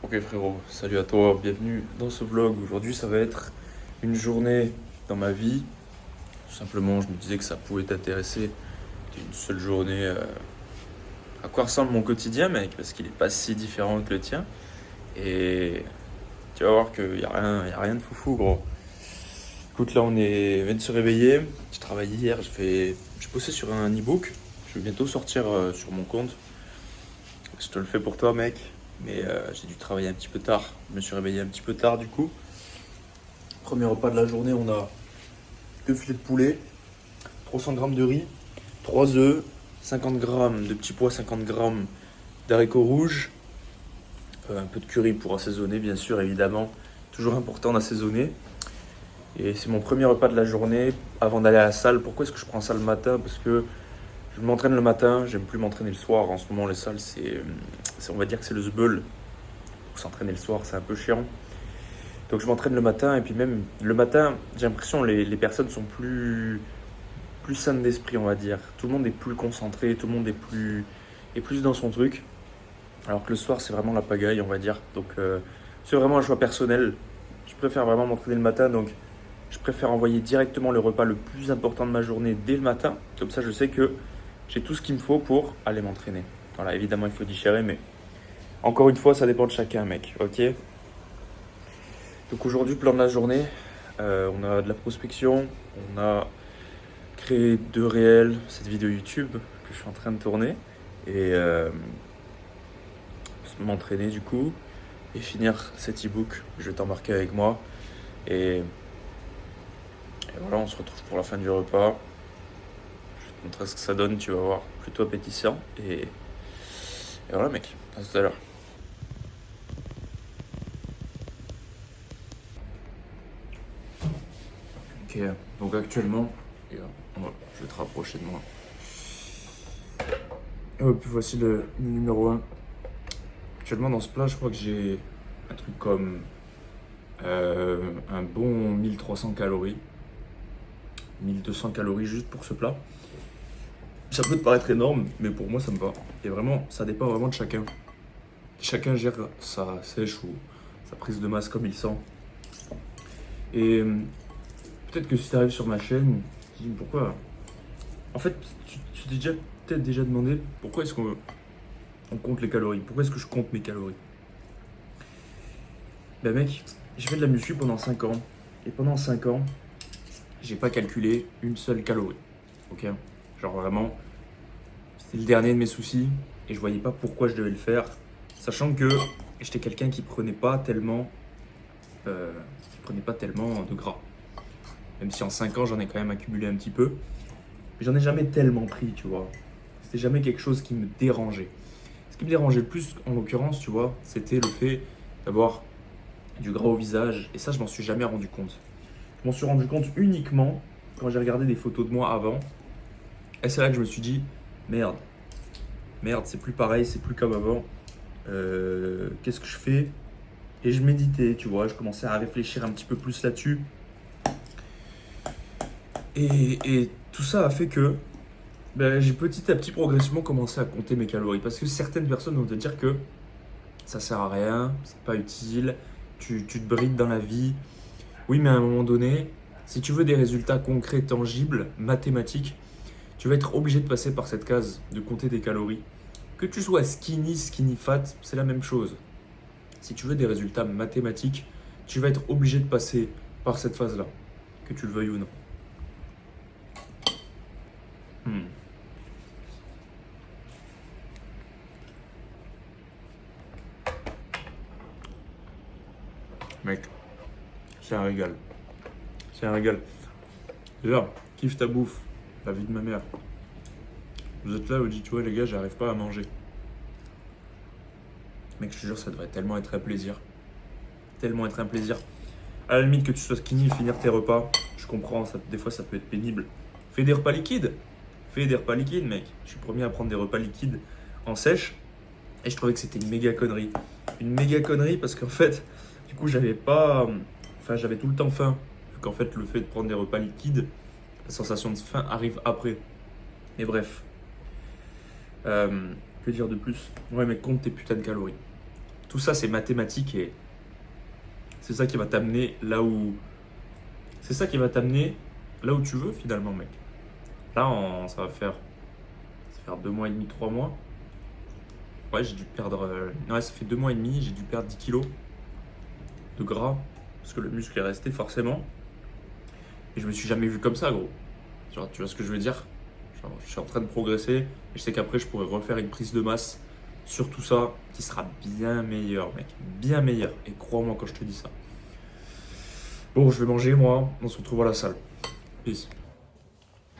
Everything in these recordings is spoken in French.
Ok frérot, salut à toi, bienvenue dans ce vlog. Aujourd'hui ça va être une journée dans ma vie. Tout simplement je me disais que ça pouvait t'intéresser. Une seule journée. À quoi ressemble mon quotidien mec? Parce qu'il est pas si différent que le tien. Et tu vas voir qu'il y a rien de foufou gros. Écoute là vient de se réveiller. J'ai travaillé hier, j'ai bossé sur un e-book. Je vais bientôt sortir sur mon compte. Je te le fais pour toi mec. Mais j'ai dû travailler un petit peu tard. Je me suis réveillé un petit peu tard du coup. Premier repas de la journée, on a deux filets de poulet, 300 grammes de riz, 3 œufs, 50 grammes de petits pois, 50 grammes d'haricots rouges, un peu de curry pour assaisonner, bien sûr, évidemment. Toujours important d'assaisonner. Et c'est mon premier repas de la journée avant d'aller à la salle. Pourquoi est-ce que je prends ça le matin? Parce que je m'entraîne le matin, j'aime plus m'entraîner le soir. En ce moment, les salles, on va dire que c'est le zbeul. Pour s'entraîner le soir, c'est un peu chiant. Donc je m'entraîne le matin et puis même le matin, j'ai l'impression que les personnes sont plus saines d'esprit, on va dire. Tout le monde est plus concentré, tout le monde est plus dans son truc. Alors que le soir, c'est vraiment la pagaille, on va dire. Donc c'est vraiment un choix personnel. Je préfère vraiment m'entraîner le matin, donc je préfère envoyer directement le repas le plus important de ma journée dès le matin. Comme ça, je sais que j'ai tout ce qu'il me faut pour aller m'entraîner. Voilà, évidemment, il faut digérer, mais encore une fois, ça dépend de chacun, mec, ok? Donc aujourd'hui, plan de la journée, on a de la prospection, on a créé 2 réels, cette vidéo YouTube que je suis en train de tourner, et m'entraîner du coup, et finir cet e-book, je vais t'embarquer avec moi, et voilà, on se retrouve pour la fin du repas, je vais te montrer ce que ça donne, tu vas voir, plutôt appétissant, et voilà mec, à tout à l'heure. Ok, donc actuellement, je vais te rapprocher de moi. Hop, voici le numéro 1. Actuellement dans ce plat, je crois que j'ai un truc comme un bon 1300 calories. 1200 calories juste pour ce plat. Ça peut te paraître énorme, mais pour moi ça me va. Et vraiment, ça dépend vraiment de chacun. Chacun gère sa sèche ou sa prise de masse comme il sent. Et peut-être que si tu arrives sur ma chaîne, tu te dis pourquoi. En fait, tu t'es peut-être déjà demandé pourquoi est-ce qu'on compte les calories. Pourquoi est-ce que je compte mes calories? Ben mec, j'ai fait de la muscu pendant 5 ans. Et pendant 5 ans, j'ai pas calculé une seule calorie. Ok? Genre vraiment, c'était le dernier de mes soucis. Et je voyais pas pourquoi je devais le faire. Sachant que j'étais quelqu'un qui prenait pas tellement de gras. Même si en 5 ans, j'en ai quand même accumulé un petit peu. Mais j'en ai jamais tellement pris, tu vois. C'était jamais quelque chose qui me dérangeait. Ce qui me dérangeait le plus, en l'occurrence, tu vois, c'était le fait d'avoir du gras au visage. Et ça, je m'en suis jamais rendu compte. Je m'en suis rendu compte uniquement quand j'ai regardé des photos de moi avant. Et c'est là que je me suis dit, merde, c'est plus pareil, c'est plus comme avant. Qu'est-ce que je fais? Et je méditais, tu vois, je commençais à réfléchir un petit peu plus là-dessus. Et tout ça a fait que j'ai petit à petit progressivement commencé à compter mes calories. Parce que certaines personnes vont te dire que ça sert à rien, c'est pas utile, tu te brides dans la vie. Oui, mais à un moment donné, si tu veux des résultats concrets, tangibles, mathématiques, tu vas être obligé de passer par cette case de compter tes calories. Que tu sois skinny fat, c'est la même chose. Si tu veux des résultats mathématiques, tu vas être obligé de passer par cette phase-là, que tu le veuilles ou non. Mec, c'est un régal. C'est un régal. Déjà, kiffe ta bouffe, la vie de ma mère. Vous êtes là, vous dites, tu vois, les gars, j'arrive pas à manger. Mec, je te jure, ça devrait tellement être un plaisir. Tellement être un plaisir. À la limite que tu sois skinny, finir tes repas, je comprends, des fois ça peut être pénible. Fais des repas liquides. Fais des repas liquides, mec. Je suis le premier à prendre des repas liquides en sèche. Et je trouvais que c'était une méga connerie. Une méga connerie parce qu'en fait, du coup, j'avais tout le temps faim. Vu qu'en fait, le fait de prendre des repas liquides, la sensation de faim arrive après. Mais bref. Que dire de plus? Ouais, mais compte tes putains de calories. tout ça c'est mathématique et c'est ça qui va t'amener là où... C'est ça qui va t'amener là où tu veux finalement, mec. Là, ça va faire 2 mois et demi, 3 mois. Ouais, j'ai dû perdre... Ouais, ça fait 2 mois et demi, j'ai dû perdre 10 kilos de gras. Parce que le muscle est resté forcément. Et je me suis jamais vu comme ça, gros. Genre, tu vois ce que je veux dire? Genre, je suis en train de progresser. Et je sais qu'après, je pourrais refaire une prise de masse sur tout ça qui sera bien meilleur, mec. Bien meilleur. Et crois-moi quand je te dis ça. Bon, je vais manger, moi. On se retrouve à la salle. Peace.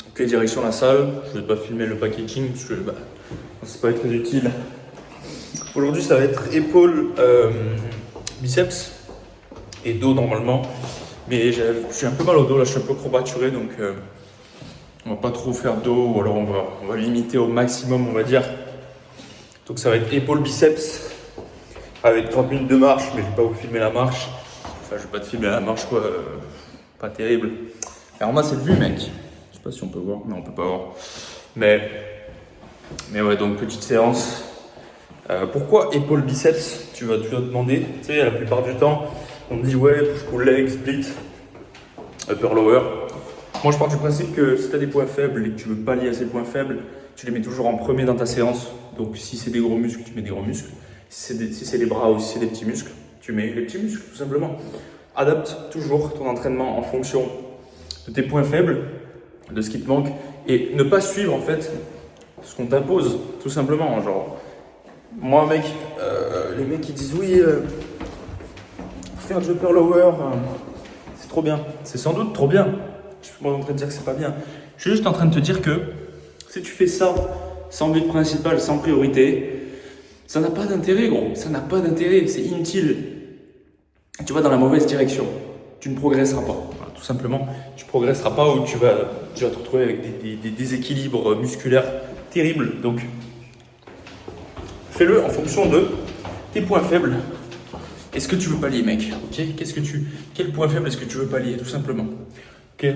Ok, direction la salle. Je vais pas filmer le packaging parce que c'est pas très utile. Aujourd'hui, ça va être épaules, biceps et dos normalement. Mais je suis un peu mal au dos là, je suis un peu courbaturé donc on va pas trop faire dos ou alors on va limiter au maximum, on va dire. Donc ça va être épaules, biceps avec 30 minutes de marche, mais je vais pas vous filmer la marche. Enfin, je vais pas te filmer la marche quoi, pas terrible. Alors moi c'est le vue, mec. Je sais pas si on peut voir, non on peut pas voir. Mais ouais, donc petite séance. Pourquoi épaules, biceps? Tu vas te demander. Tu sais, la plupart du temps, on me dit ouais, push-pull leg, split, upper lower. Moi je pars du principe que si tu as des points faibles et que tu veux pallier à ces points faibles, tu les mets toujours en premier dans ta séance. Donc si c'est des gros muscles, tu mets des gros muscles. Si c'est des bras ou si c'est des petits muscles, tu mets les petits muscles tout simplement. Adapte toujours ton entraînement en fonction de tes points faibles, de ce qui te manque et ne pas suivre en fait ce qu'on t'impose tout simplement. Genre, moi mec, les mecs qui disent oui, faire du upper lower, c'est trop bien. C'est sans doute trop bien. Je suis pas en train de dire que c'est pas bien. Je suis juste en train de te dire que si tu fais ça sans but principal, sans priorité, ça n'a pas d'intérêt, gros. Ça n'a pas d'intérêt. C'est inutile. Tu vas dans la mauvaise direction. Tu ne progresseras pas. Voilà, tout simplement, tu ne progresseras pas ou tu vas te retrouver avec des déséquilibres musculaires terribles. Donc, fais-le en fonction de tes points faibles. Est-ce que tu veux pallier, mec? Ok. Quel point faible est-ce que tu veux pallier, tout simplement? Ok.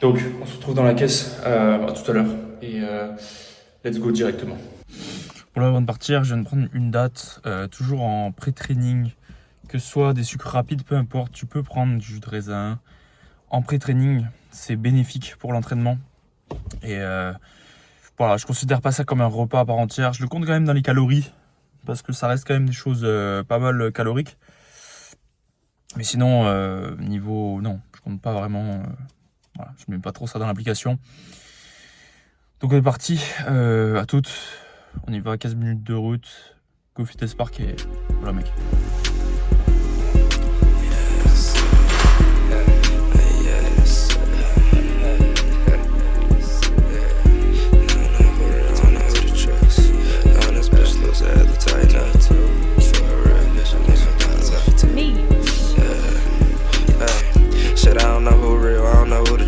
Donc, on se retrouve dans la caisse à tout à l'heure et let's go directement. Bon là, avant de partir, je viens de prendre une date, toujours en pré-training, que ce soit des sucres rapides, peu importe, tu peux prendre du jus de raisin. En pré-training, c'est bénéfique pour l'entraînement. Et voilà, je considère pas ça comme un repas à part entière. Je le compte quand même dans les calories, parce que ça reste quand même des choses pas mal caloriques. Mais sinon, non, je compte pas vraiment. Voilà, je mets pas trop ça dans l'application. Donc on est parti, à toutes. On y va, 15 minutes de route. Go Fitness Park et voilà mec.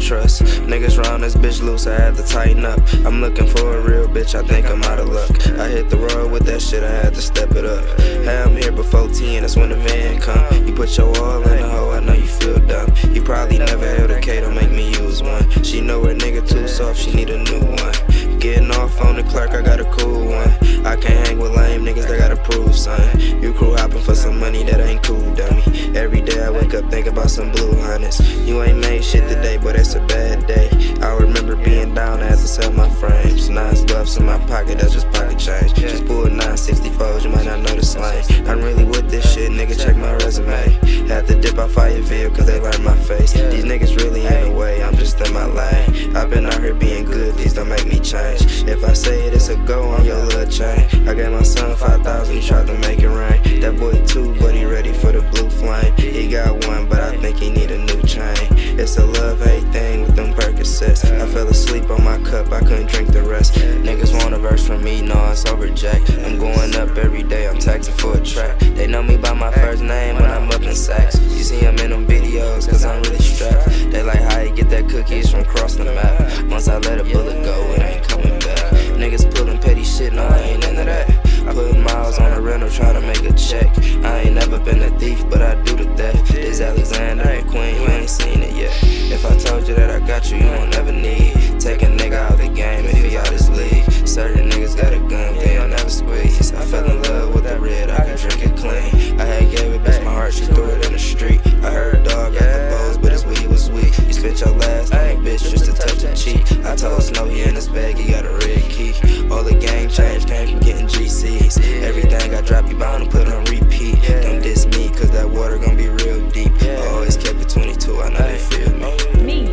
Trust. Niggas round this bitch loose, I had to tighten up. I'm looking for a real bitch, I think I'm out of luck. I hit the road with that shit, I had to step it up. Hey, I'm here before 10, that's when the van come. You put your all in the hole, I know you feel dumb. You probably never held a K, don't make me use one. She know her nigga too soft, she need a new one. Getting off on the clerk, I got a cool one. I can't hang with lame niggas, they gotta prove, son. You crew hopping for some money, that ain't cool, dummy. Every day I wake up thinking about some blue hundreds. You ain't made shit today, but it's a bad day. I remember being down, I had to sell my frames. 9 buffs in my pocket, that's just pocket change. Just pulled 964s, you might not know the slang. I'm really with this shit, nigga, check my resume. Had to dip out Fireville, cause they learned my face. These niggas really in the way, I'm just in my lane. I've been out here being good, please don't make me change. If I say it, it's a go on your little chain. I gave my son 5,000, he tried to make it rain. That boy too, but he ready for the blue flame. He got one, but I think he need a new chain. It's a love-hate thing with them Percocets. I fell asleep on my cup, I couldn't drink the rest. Niggas want a verse from me, no, it's over Jack. I'm going up every day, I'm taxing for a track. They know me by my first name when I'm up in Saks. You see I'm in them videos, cause I'm really strapped. They like how you get that cookies from across the map. Once I let a bullet go, it ain't coming back. Niggas pulling petty shit, no, I ain't into that. Putting miles on a rental, trying to make a check. I ain't never been a thief, but I do the theft. This Alexander McQueen, you ain't seen it yet. If I told you that I got you, you won't never need. Take a nigga out the game if he out his league. Certain niggas got a gun, they'll never squeeze. I fell in love with the red, I can drink it clean. on and put on repeat. Don't diss me, cause that water gon' be real deep. I always kept it 22, I know they feel me.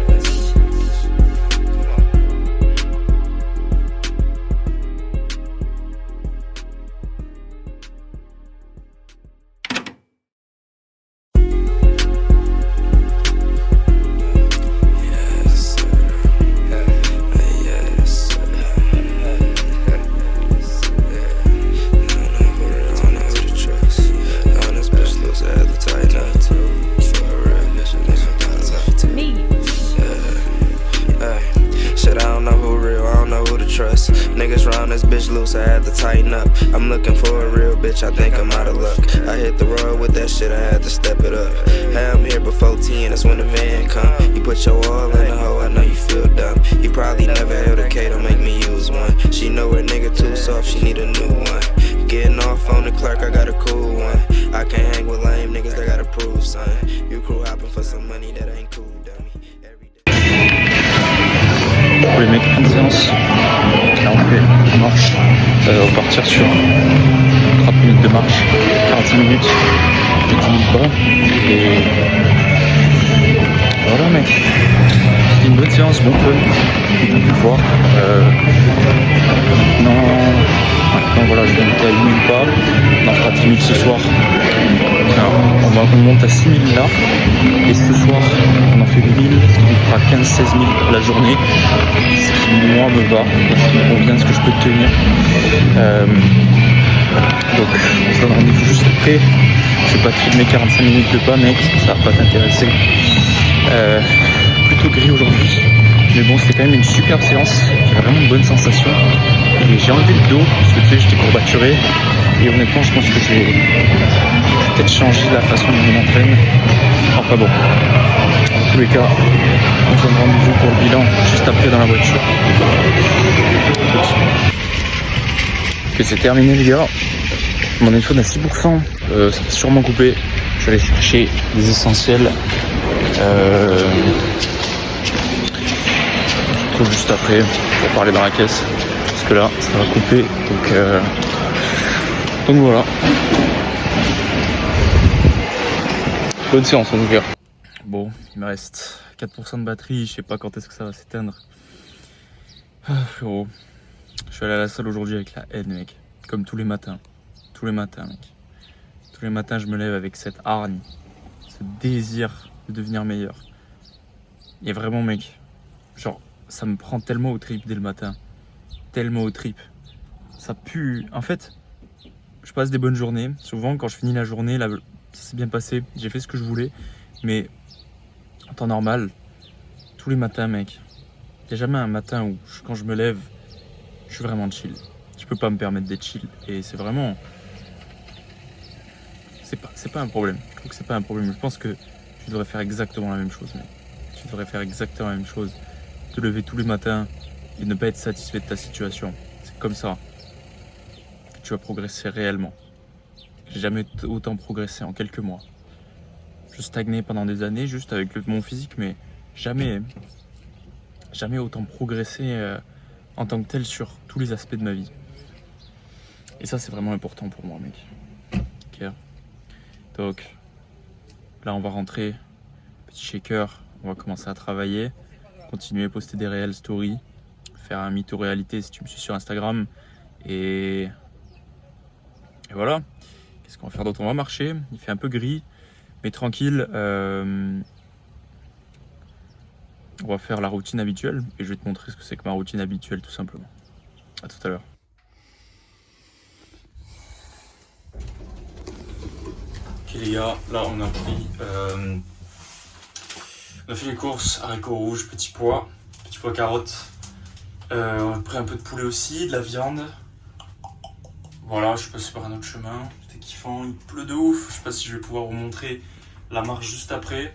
Niggas round this bitch loose, I had to tighten up. I'm looking for a real bitch, I think I'm out of luck. I hit the road with that shit, I had to step it up. Hey, I'm here before 10, that's when the van come. You put your all in the hole, I know you feel dumb. You probably never held a K, don't make me use one. She know her nigga too soft, she need a new one. Getting off on the clerk, I got a cool one. I can't hang with lame niggas that gotta prove, son. You crew hopping for some money that ain't cool, dummy. Oui mec, fin de séance. Là on fait une marche. On va partir sur 30 minutes de marche, 45 minutes, de 10 000 pas. Et voilà mec. C'était une bonne séance, bon fun. On a pu le voir. Maintenant voilà, je viens de à 8 000 pas. On en fera 10 000 ce soir. Enfin, on monte à 6 000 là. Et ce soir, on en fait 8 000, ce qui nous fera 15-16 000 la journée. Ce qui, moi, me va et ce qui me convient, ce que je peux tenir. Donc, on se donne rendez-vous juste après. Je vais pas te filmer 45 minutes de pas, mec, ça va pas t'intéresser. Plutôt gris aujourd'hui. Mais bon, c'était quand même une superbe séance. J'avais vraiment une bonne sensation. Et j'ai enlevé le dos, parce que tu sais, j'étais courbaturé. Et honnêtement, je pense que je vais peut-être changer la façon dont je m'entraîne. Enfin bon, dans tous les cas, on se donne rendez-vous pour le bilan juste après dans la voiture. Ok, c'est terminé les gars. Mon iPhone à 6%, ça va sûrement couper. Je vais aller chercher des essentiels. On se retrouve juste après pour parler dans la caisse. Parce que là, ça va couper. Donc voilà. Bonne séance en tout cas. Bon, il me reste 4% de batterie, je sais pas quand est-ce que ça va s'éteindre. Ah frérot, je suis allé à la salle aujourd'hui avec la haine mec. Comme tous les matins. Tous les matins mec. Tous les matins je me lève avec cette hargne. Ce désir de devenir meilleur. Et vraiment mec, genre ça me prend tellement aux tripes dès le matin. Tellement aux tripes. Ça pue. En fait, je passe des bonnes journées. Souvent quand je finis la journée, ça s'est bien passé, j'ai fait ce que je voulais. Mais en temps normal, tous les matins mec, il n'y a jamais un matin où quand je me lève, je suis vraiment chill. Je peux pas me permettre d'être chill. Et c'est vraiment... C'est pas un problème. Je trouve que c'est pas un problème. Je pense que tu devrais faire exactement la même chose mec. Tu devrais faire exactement la même chose. Te lever tous les matins et ne pas être satisfait de ta situation. C'est comme ça que tu vas progresser réellement. J'ai jamais autant progressé en quelques mois. Je stagnais pendant des années juste avec mon physique, mais jamais autant progressé en tant que tel sur tous les aspects de ma vie. Et ça, c'est vraiment important pour moi, mec. Ok. Donc, là, on va rentrer. Petit shaker. On va commencer à travailler. Continuer à poster des réels stories. Faire un mytho réalité si tu me suis sur Instagram. Et voilà. Qu'est-ce qu'on va faire d'autre? On va marcher. Il fait un peu gris. Mais tranquille, on va faire la routine habituelle et je vais te montrer ce que c'est que ma routine habituelle tout simplement. A tout à l'heure. Ok les gars, là on a pris, on a fait les courses, haricots rouges, petits pois carottes. On a pris un peu de poulet aussi, de la viande. Voilà, je suis passé par un autre chemin. C'était kiffant, il pleut de ouf. Je sais pas si je vais pouvoir vous montrer la marche juste après.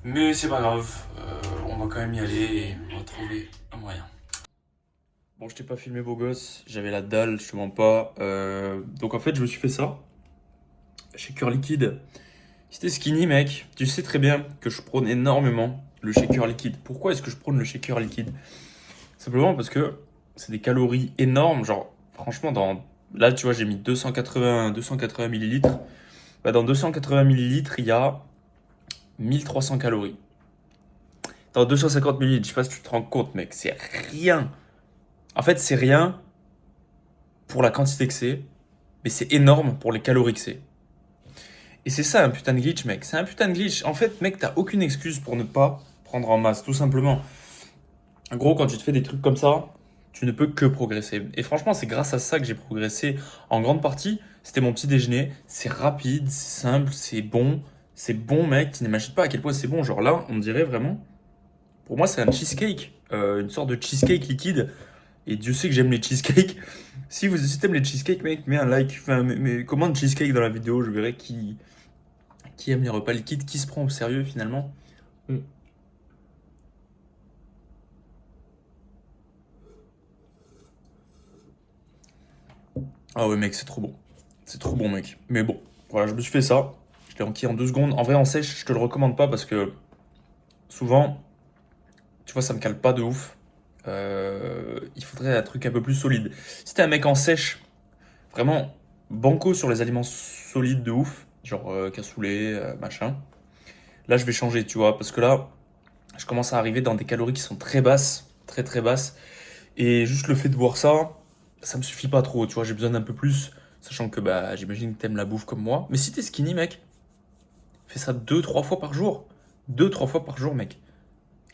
Mais c'est pas grave, on va quand même y aller et on va trouver un moyen. Bon, je t'ai pas filmé beau gosse, j'avais la dalle, je te mens pas. Donc en fait, je me suis fait ça. Shaker liquide. C'était skinny mec, tu sais très bien que je prône énormément le shaker liquide. Pourquoi est-ce que je prône le shaker liquide? Simplement parce que c'est des calories énormes, genre franchement dans Là, tu vois, j'ai mis 280 millilitres. Bah, dans 280 millilitres, il y a 1300 calories. Dans 250 millilitres, je sais pas si tu te rends compte, mec, c'est rien. En fait, c'est rien pour la quantité que c'est, mais c'est énorme pour les calories que c'est. Et c'est ça un putain de glitch, mec. C'est un putain de glitch. En fait, mec, t'as aucune excuse pour ne pas prendre en masse, tout simplement. En gros, quand tu te fais des trucs comme ça, tu ne peux que progresser. Et franchement, c'est grâce à ça que j'ai progressé en grande partie. C'était mon petit déjeuner. C'est rapide, c'est simple, c'est bon. C'est bon, mec. Tu n'imagines pas à quel point c'est bon. Genre là, on dirait vraiment. Pour moi, c'est un cheesecake. Une sorte de cheesecake liquide. Et Dieu sait que j'aime les cheesecakes. Si t'aimes les cheesecakes, mec, mets un like. Enfin, commande cheesecake dans la vidéo. Je verrai qui aime les repas liquides, qui se prend au sérieux finalement. Ah ouais, mec, c'est trop bon. C'est trop bon, mec. Mais bon, voilà, je me suis fait ça. Je l'ai enquillé en 2 secondes. En vrai, en sèche, je te le recommande pas parce que souvent, tu vois, ça me cale pas de ouf. Il faudrait un truc un peu plus solide. Si t'es un mec en sèche, vraiment banco sur les aliments solides de ouf, genre cassoulet, machin, là, je vais changer, tu vois, parce que là, je commence à arriver dans des calories qui sont très basses, très très basses. Et juste le fait de voir ça, ça me suffit pas trop, tu vois, j'ai besoin d'un peu plus, sachant que bah j'imagine que t'aimes la bouffe comme moi. Mais si t'es skinny, mec, fais ça 2-3 fois par jour. 2-3 fois par jour, mec.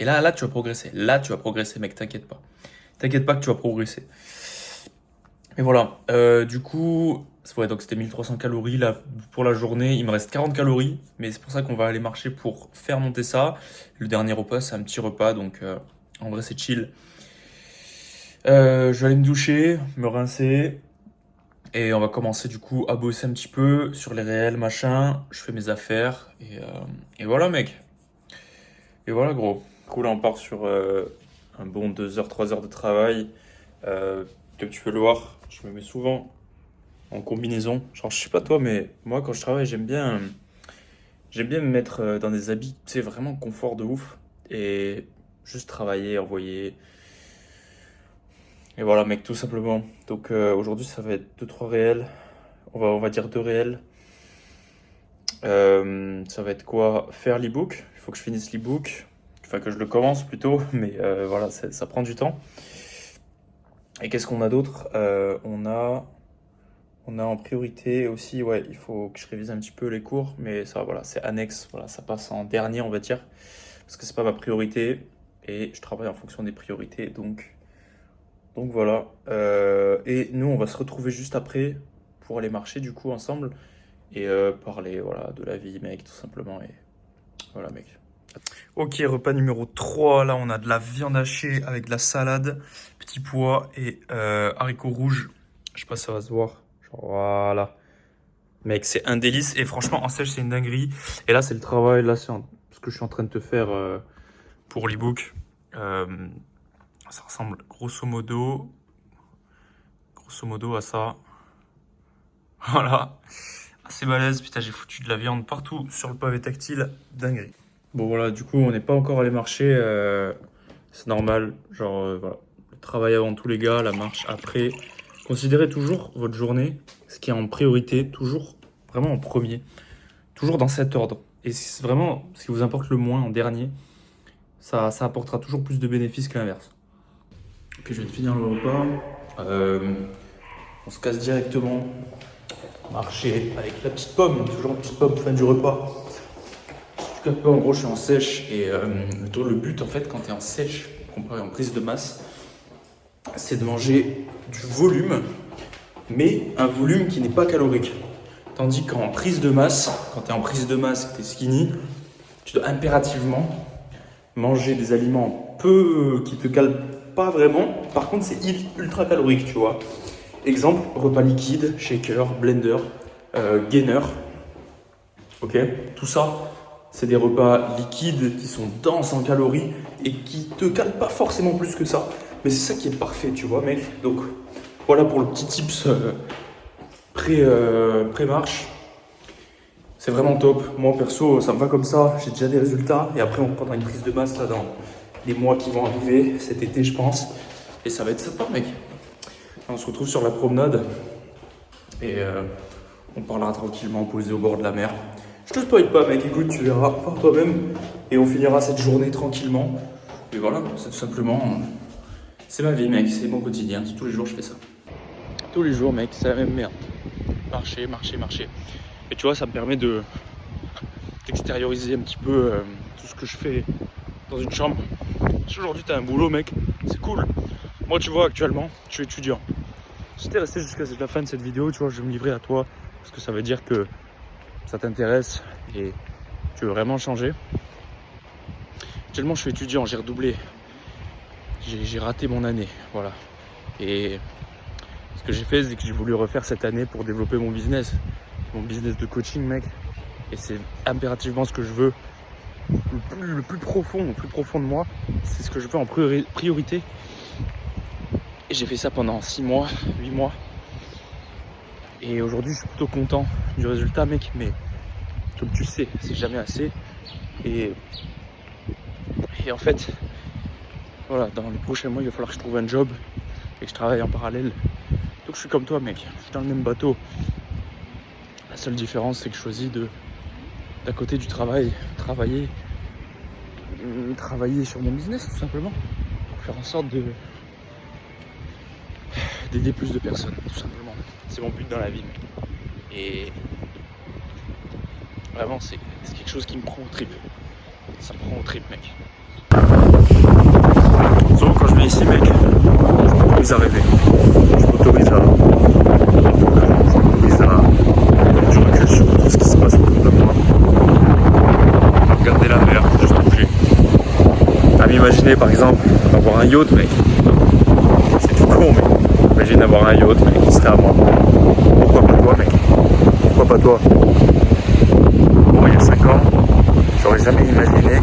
Et là, tu vas progresser. Là, tu vas progresser, mec, t'inquiète pas. T'inquiète pas que tu vas progresser. Et voilà, du coup, ouais, donc c'était 1300 calories là, pour la journée. Il me reste 40 calories, mais c'est pour ça qu'on va aller marcher pour faire monter ça. Le dernier repas, c'est un petit repas, donc en vrai, c'est chill. Je vais aller me doucher, me rincer. Et on va commencer du coup à bosser un petit peu sur les réels, machin. Je fais mes affaires. Et voilà, mec. Et voilà, gros. Cool, là, on part sur un bon 2 heures, 3 heures de travail. Comme tu peux le voir, je me mets souvent en combinaison. Genre, je sais pas toi, mais moi, quand je travaille, j'aime bien me mettre dans des habits, tu sais, vraiment confort de ouf. Et juste travailler, envoyer. Et voilà, mec, tout simplement. Donc aujourd'hui, ça va être 2-3 réels. On va dire 2 réels. Ça va être quoi? Faire l'ebook. Il faut que je finisse l'ebook. Enfin, que je le commence plutôt. Mais voilà, ça prend du temps. Et qu'est-ce qu'on a d'autre? On a en priorité aussi, ouais, il faut que je révise un petit peu les cours. Mais ça, voilà, c'est annexe. Voilà, ça passe en dernier, on va dire. Parce que c'est pas ma priorité. Et je travaille en fonction des priorités. Donc voilà, et nous on va se retrouver juste après pour aller marcher du coup ensemble et parler voilà, de la vie mec tout simplement et voilà mec. Ok, repas numéro 3, là on a de la viande hachée avec de la salade, petits pois et haricots rouges. Je sais pas si ça va se voir, genre voilà. Mec c'est un délice et franchement en sèche c'est une dinguerie. Et là c'est le travail, là c'est ce que je suis en train de te faire pour l'ebook. Ça ressemble grosso modo à ça. Voilà. Assez balèze. Putain, j'ai foutu de la viande partout sur le pavé tactile. Dinguerie. Bon, voilà, du coup, on n'est pas encore allé marcher. C'est normal. Genre, voilà. Le travail avant tous les gars, la marche après. Considérez toujours votre journée, ce qui est en priorité, toujours vraiment en premier. Toujours dans cet ordre. Et c'est vraiment ce qui vous importe le moins en dernier. Ça apportera toujours plus de bénéfices que l'inverse. Ok, je viens de finir le repas. On se casse directement. Marcher avec la petite pomme, toujours une petite pomme fin du repas. En gros, je suis en sèche et le but en fait, quand tu es en sèche, comparé en prise de masse, c'est de manger du volume, mais un volume qui n'est pas calorique. Tandis qu'en prise de masse, quand tu es en prise de masse et que tu es skinny, tu dois impérativement manger des aliments qui te calent pas vraiment. Par contre, c'est ultra calorique, tu vois. Exemple, repas liquide, shaker, blender, gainer. Ok, tout ça, c'est des repas liquides qui sont denses en calories et qui te calent pas forcément plus que ça. Mais c'est ça qui est parfait, tu vois, mec. Donc, voilà pour le petit tips pré-marche. C'est vraiment top. Moi, perso, ça me va comme ça. J'ai déjà des résultats. Et après, on prendra une prise de masse là dans les mois qui vont arriver, cet été, je pense. Et ça va être sympa, mec. On se retrouve sur la promenade. Et on parlera tranquillement posé au bord de la mer. Je te spoil pas mec, écoute, tu verras par toi-même. Et on finira cette journée tranquillement. Et voilà, c'est tout simplement... C'est ma vie mec, c'est mon quotidien. Tous les jours je fais ça. Tous les jours mec, c'est la même merde. Marcher. Et tu vois, ça me permet d'extérioriser un petit peu tout ce que je fais dans une chambre. Si aujourd'hui t'as un boulot mec, c'est cool. Moi tu vois actuellement, je suis étudiant. Si t'es resté jusqu'à la fin de cette vidéo, tu vois, je vais me livrer à toi. Parce que ça veut dire que ça t'intéresse et tu veux vraiment changer. Actuellement je suis étudiant, j'ai redoublé. J'ai raté mon année, voilà. Et ce que j'ai fait, c'est que j'ai voulu refaire cette année pour développer mon business de coaching, mec. Et c'est impérativement ce que je veux. Le plus profond de moi, c'est ce que je veux en priorité. Et j'ai fait ça pendant 6 mois, 8 mois. Et aujourd'hui, je suis plutôt content du résultat, mec. Mais comme tu sais, c'est jamais assez. Et en fait, voilà, dans les prochains mois, il va falloir que je trouve un job et que je travaille en parallèle. Donc je suis comme toi mec, je suis dans le même bateau. La seule différence c'est que je choisis d'à côté du travail, travailler sur mon business tout simplement. Pour faire en sorte d'aider plus de personnes tout simplement. C'est mon but dans la vie mec. Et vraiment c'est quelque chose qui me prend au trip. Ça me prend au trip mec. Souvent quand je viens ici mec, je m'autorise à rêver. Je m'autorise à prendre du recul sur tout ce qui se passe autour de moi. À regarder la mer, juste bouger. À m'imaginer par exemple avoir un yacht mec. C'est tout con mais imagine avoir un yacht mec qui serait à moi. Pourquoi pas toi mec? Pourquoi pas toi? Bon il y a 5 ans, j'aurais jamais imaginé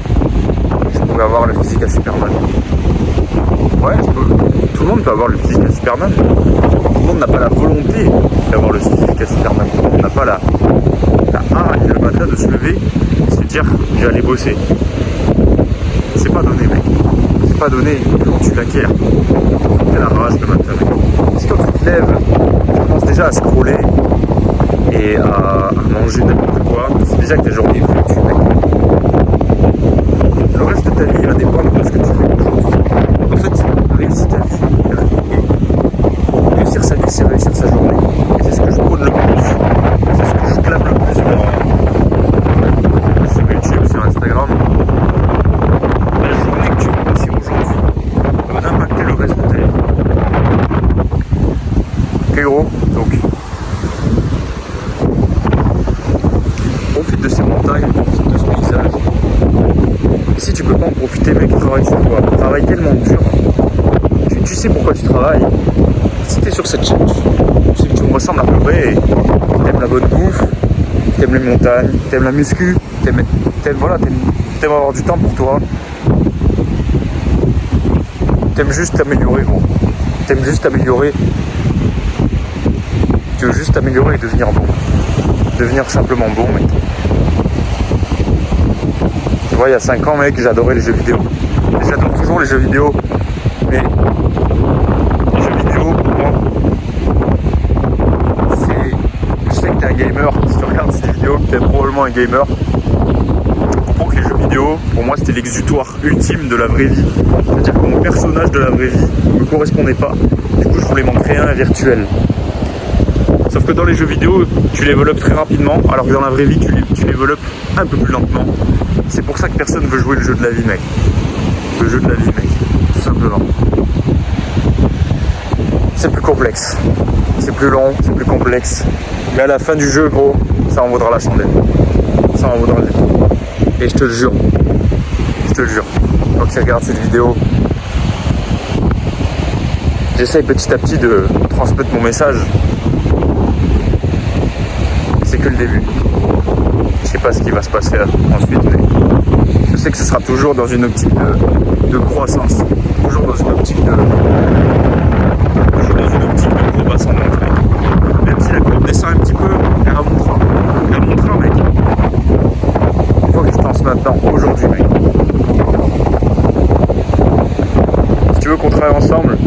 que je pouvais avoir le physique à Superman. Ouais, tout le monde peut avoir le physique à Superman. Tout le monde n'a pas la volonté d'avoir le physique à Superman. Tout le monde n'a pas la hargne le matin de se lever et se dire je vais aller bosser. C'est pas donné mec. C'est pas donné, il faut que tu l'acquières. Il faut que tu aies la rage le matin mec. Parce que quand tu te lèves, tu commences déjà à scroller et à manger n'importe quoi. C'est déjà que ta journée est foutue mec. Le reste de ta vie va dépendre de ce que tu fais aujourd'hui. En fait, réussir ta vie, réussir sa vie, c'est réussir sa journée. Et c'est ce que je prône le plus. C'est ce que je clame le plus sur YouTube, sur Instagram. La journée que tu vas passer aujourd'hui va impacter le reste de ta vie. Ok gros, donc profite de ces montagnes, profite de ce paysage. Et si tu peux pas en profiter mec, travaille sur toi. Travaille tellement dur. Tu sais pourquoi tu travailles. Si t'es sur cette chaîne, tu sais que tu me ressembles à peu près. T'aimes la bonne bouffe, t'aimes les montagnes, t'aimes la muscu, t'aimes avoir du temps pour toi. T'aimes juste t'améliorer gros. T'aimes juste t'améliorer. Tu veux juste t'améliorer et devenir bon. Devenir simplement bon mec. Tu vois, il y a 5 ans mec, j'adorais les jeux vidéo. Et j'adore toujours les jeux vidéo. Mais les jeux vidéo pour moi, c'est... Je sais que t'es un gamer, si tu regardes cette vidéo, t'es probablement un gamer. Je comprends que les jeux vidéo, pour moi c'était l'exutoire ultime de la vraie vie. C'est-à-dire que mon personnage de la vraie vie ne me correspondait pas. Du coup je voulais m'en créer un virtuel. Sauf que dans les jeux vidéo, tu développes très rapidement, alors que dans la vraie vie, tu développes un peu plus lentement. C'est pour ça que personne ne veut jouer le jeu de la vie, mec. Le jeu de la vie, mec. Tout simplement. C'est plus complexe. C'est plus long, c'est plus complexe. Mais à la fin du jeu, gros, ça en vaudra la chandelle. Ça en vaudra le détour. Et je te le jure. Je te le jure. Quand tu regardes cette vidéo, j'essaye petit à petit de transmettre mon message. C'est que le début. Je sais pas ce qui va se passer ensuite, mais je sais que ce sera toujours dans une optique de croissance. Toujours dans une optique de courbe ascendante, mec. Même si la courbe descend un petit peu, elle remontera. Elle remontera, mec. Il faut que je pense maintenant, aujourd'hui, mec. Si tu veux qu'on travaille ensemble,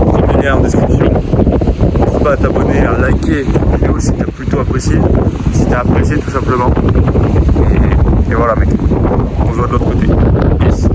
premier lien en description. On se bat à t'abonner, à liker la vidéo si t'as plutôt apprécié, si t'as apprécié tout simplement. Et voilà mec, on se voit de l'autre côté. Peace.